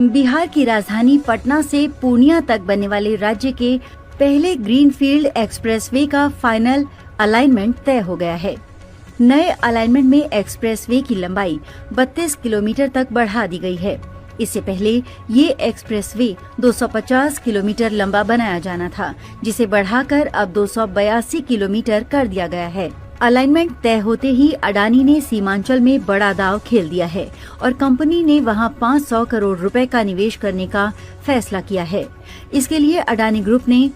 बिहार की राजधानी पटना से पूर्णिया तक बनने वाले राज्य के पहले ग्रीनफील्ड एक्सप्रेसवे का फाइनल अलाइनमेंट तय हो गया है। नए अलाइनमेंट में एक्सप्रेसवे की लंबाई 32 किलोमीटर तक बढ़ा दी गई है। इससे पहले ये एक्सप्रेसवे 250 किलोमीटर लंबा बनाया जाना था, जिसे बढ़ाकर अब 282 किलोमीटर कर दिया गया है। अलाइनमेंट तय होते ही अडानी ने सीमांचल में बड़ा दांव खेल दिया है और कंपनी ने वहां 500 करोड़ रुपए का निवेश करने का फैसला किया है। इसके लिए अडानी ग्रुप ने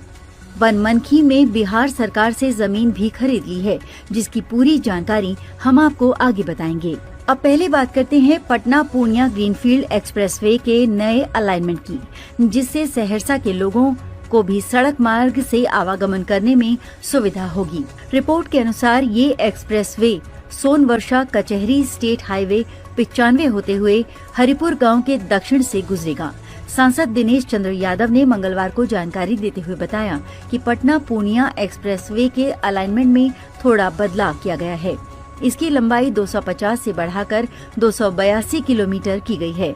बनमनखी में बिहार सरकार से जमीन भी खरीद ली है, जिसकी पूरी जानकारी हम आपको आगे बताएंगे। अब पहले बात करते हैं पटना पूर्णिया ग्रीनफील्ड एक्सप्रेसवे के नए अलाइनमेंट की, जिससे सहरसा के लोगों को भी सड़क मार्ग से आवागमन करने में सुविधा होगी। रिपोर्ट के अनुसार ये एक्सप्रेसवे सोनवर्षा कचहरी स्टेट हाईवे 95 होते हुए हरिपुर गांव के दक्षिण से गुजरेगा। सांसद दिनेश चंद्र यादव ने मंगलवार को जानकारी देते हुए बताया कि पटना पूर्णिया एक्सप्रेसवे के अलाइनमेंट में थोड़ा बदलाव किया गया है। इसकी लंबाई 250 से बढ़ाकर 282 किलोमीटर की गई है।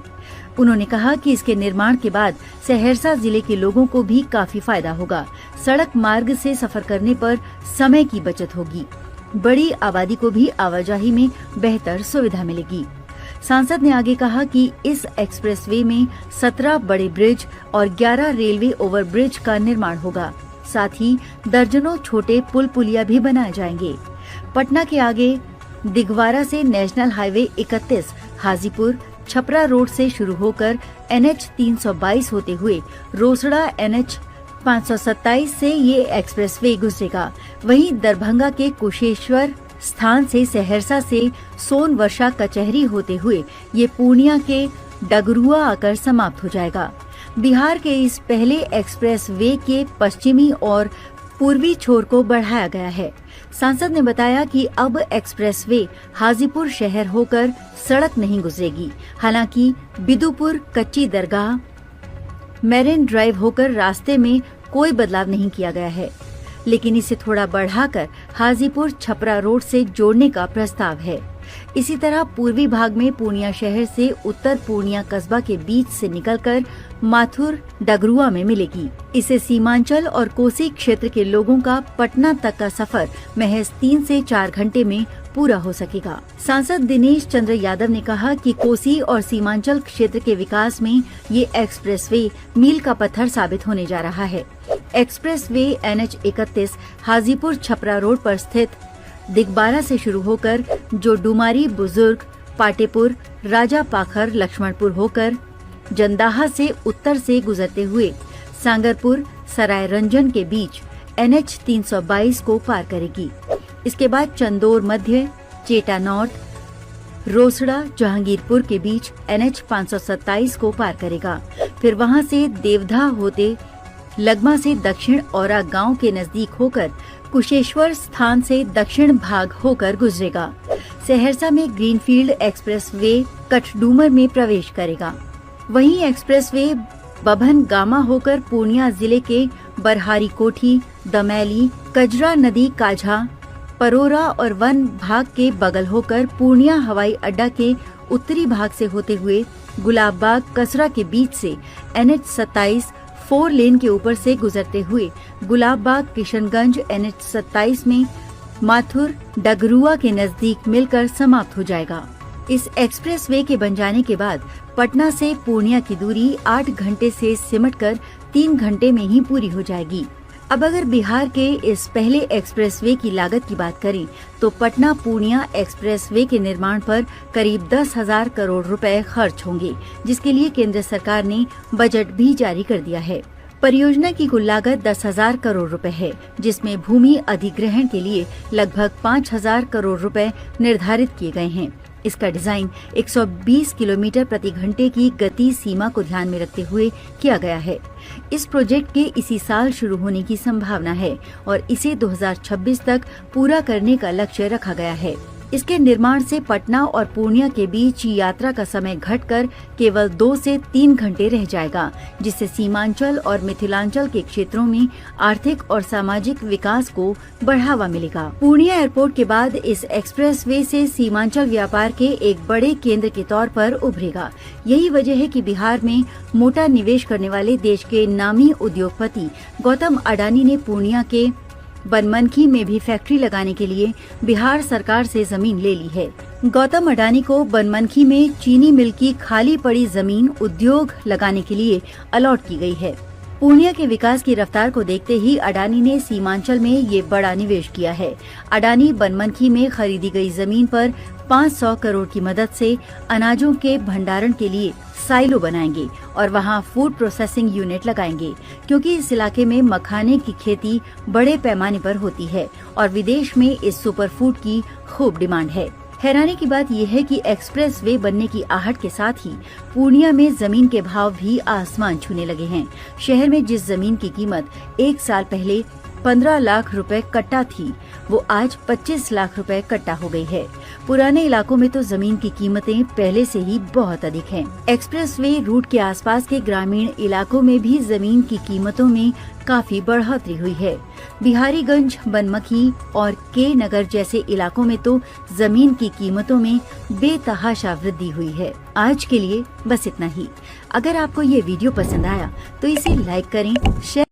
उन्होंने कहा कि इसके निर्माण के बाद सहरसा जिले के लोगों को भी काफी फायदा होगा। सड़क मार्ग से सफर करने पर समय की बचत होगी। बड़ी आबादी को भी आवाजाही में बेहतर सुविधा मिलेगी। सांसद ने आगे कहा कि इस एक्सप्रेसवे में 17 बड़े ब्रिज और 11 रेलवे ओवरब्रिज का निर्माण होगा। साथ ही दर्जनों छोटे पुल पुलिया भी बनाए जाएंगे। पटना के आगे दिगवारा से national highway 31 Hajipur Chhapra road से शुरू होकर NH 322 होते हुए रोसड़ा NH 527 से ये एक्सप्रेसवे गुजरेगा। वहीं दरभंगा के कुशेश्वर स्थान से सहरसा से सोनवर्षा कचहरी होते हुए ये पूर्णिया के डगरुआ आकर समाप्त हो जाएगा। बिहार के इस पहले एक्सप्रेसवे के पश्चिमी और पूर्वी छोर को बढ़ाया गया है। सांसद ने बताया कि अब एक्सप्रेसवे हाजीपुर शहर होकर सड़क नहीं गुजरेगी। हालांकि बिदुपुर कच्ची दरगाह मेरिन ड्राइव होकर रास्ते में कोई बदलाव नहीं किया गया है, लेकिन इसे थोड़ा बढ़ाकर हाजीपुर छपरा रोड से जोड़ने का प्रस्ताव है। इसी तरह पूर्वी भाग में पूर्णिया शहर से उत्तर पूर्णिया कस्बा के बीच से निकलकर माथुर डगरुआ में मिलेगी। इसे सीमांचल और कोसी क्षेत्र के लोगों का पटना तक का सफर महज 3 से 4 घंटे में पूरा हो सकेगा। सांसद दिनेश चंद्र यादव ने कहा कि कोसी और सीमांचल क्षेत्र के विकास में ये एक्सप्रेसवे मील का पत्थर साबित होने जा रहा है। Expressway NH 31 Hajipur Chhapra road पर स्थित दिगबारा से शुरू होकर जो डुमारी बुजुर्ग पाटेपुर राजा पाखर लक्ष्मणपुर होकर जंदाहा से उत्तर से गुजरते हुए सांगरपुर सराय रंजन के बीच NH 322 को पार करेगी। इसके बाद चंदोर मध्य चेटा नॉर्थ रोसड़ा जहांगीरपुर के बीच NH 527 को पार करेगा। फिर वहां से देवधा होते लगमा से दक्षिण औरा गांव के नजदीक होकर कुशेश्वर स्थान से दक्षिण भाग होकर गुजरेगा। सहरसा में ग्रीनफील्ड एक्सप्रेसवे कठडूमर में प्रवेश करेगा। वहीं एक्सप्रेसवे बभन गामा होकर पूर्णिया जिले के बरहारी कोठी दमैली कजरा नदी काझा परोरा और वन भाग के बगल होकर पूर्णिया हवाई अड्डा के उत्तरी भाग से होते हुए गुलाबबाग कसरा के बीच से NH 27 4 लेन के ऊपर से गुजरते हुए गुलाबबाग किशनगंज NH 27 में माथुर डगरुआ के नजदीक मिलकर समाप्त हो जाएगा। इस एक्सप्रेसवे के बन जाने के बाद पटना से पूर्णिया की दूरी 8 घंटे से सिमटकर 3 घंटे में ही पूरी हो जाएगी। अब अगर बिहार के इस पहले एक्सप्रेसवे की लागत की बात करें तो पटना पूर्णिया एक्सप्रेसवे के निर्माण पर करीब 10,000 करोड़ रुपए खर्च होंगे, जिसके लिए केंद्र सरकार ने बजट भी जारी कर दिया है। परियोजना की कुल लागत 10,000 करोड़ रुपए है, जिसमें भूमि अधिग्रहण के लिए लगभग 5,000 करोड़ रुपए निर्धारित किए गए हैं। इसका डिजाइन 120 किलोमीटर प्रति घंटे की गति सीमा को ध्यान में रखते हुए किया गया है। इस प्रोजेक्ट के इसी साल शुरू होने की संभावना है और इसे 2026 तक पूरा करने का लक्ष्य रखा गया है। इसके निर्माण से पटना और पूर्णिया के बीच यात्रा का समय घटकर केवल 2 से 3 घंटे रह जाएगा, जिससे सीमांचल और मिथिलांचल के क्षेत्रों में आर्थिक और सामाजिक विकास को बढ़ावा मिलेगा। पूर्णिया एयरपोर्ट के बाद इस एक्सप्रेसवे से सीमांचल व्यापार के एक बड़े केंद्र के तौर पर उभरेगा। यही वजह है कि बिहार में मोटा निवेश करने वाले देश के नामी उद्योगपति गौतम अडानी ने पूर्णिया के बनमनखी में भी फैक्ट्री लगाने के लिए बिहार सरकार से जमीन ले ली है। गौतम अडानी को बनमनखी में चीनी मिल की खाली पड़ी जमीन उद्योग लगाने के लिए अलॉट की गई है। पूर्णिया के विकास की रफ्तार को देखते ही अडानी ने सीमांचल में ये बड़ा निवेश किया है। अडानी बनमनखी में खरीदी गई जमीन पर 500 करोड़ की मदद से अनाजों के भंडारण के लिए साइलो बनाएंगे और वहां फूड प्रोसेसिंग यूनिट लगाएंगे, क्योंकि इस इलाके में मखाने की खेती बड़े पैमाने पर होती है और विदेश में इस सुपर फूड की खूब डिमांड है। हैरानी की बात यह है कि एक्सप्रेस वे बनने की आहट के साथ ही पूर्णिया में जमीन के भाव भी आसमान छूने लगे हैं। शहर में जिस जमीन की कीमत 1 साल पहले 15 लाख रुपए कट्टा थी, वो आज 25 लाख रुपए कट्टा हो गई है। पुराने इलाकों में तो जमीन की कीमतें पहले से ही बहुत अधिक हैं। एक्सप्रेसवे रूट के आसपास के ग्रामीण इलाकों में भी जमीन की कीमतों में काफी बढ़ोतरी हुई है। बिहारीगंज, बनमखी और के नगर जैसे इलाकों में तो जमीन की कीमतों में बेतहाशा वृद्धि हुई है। आज के लिए बस इतना ही। अगर आपको ये वीडियो पसंद आया तो इसे लाइक करें, शेयर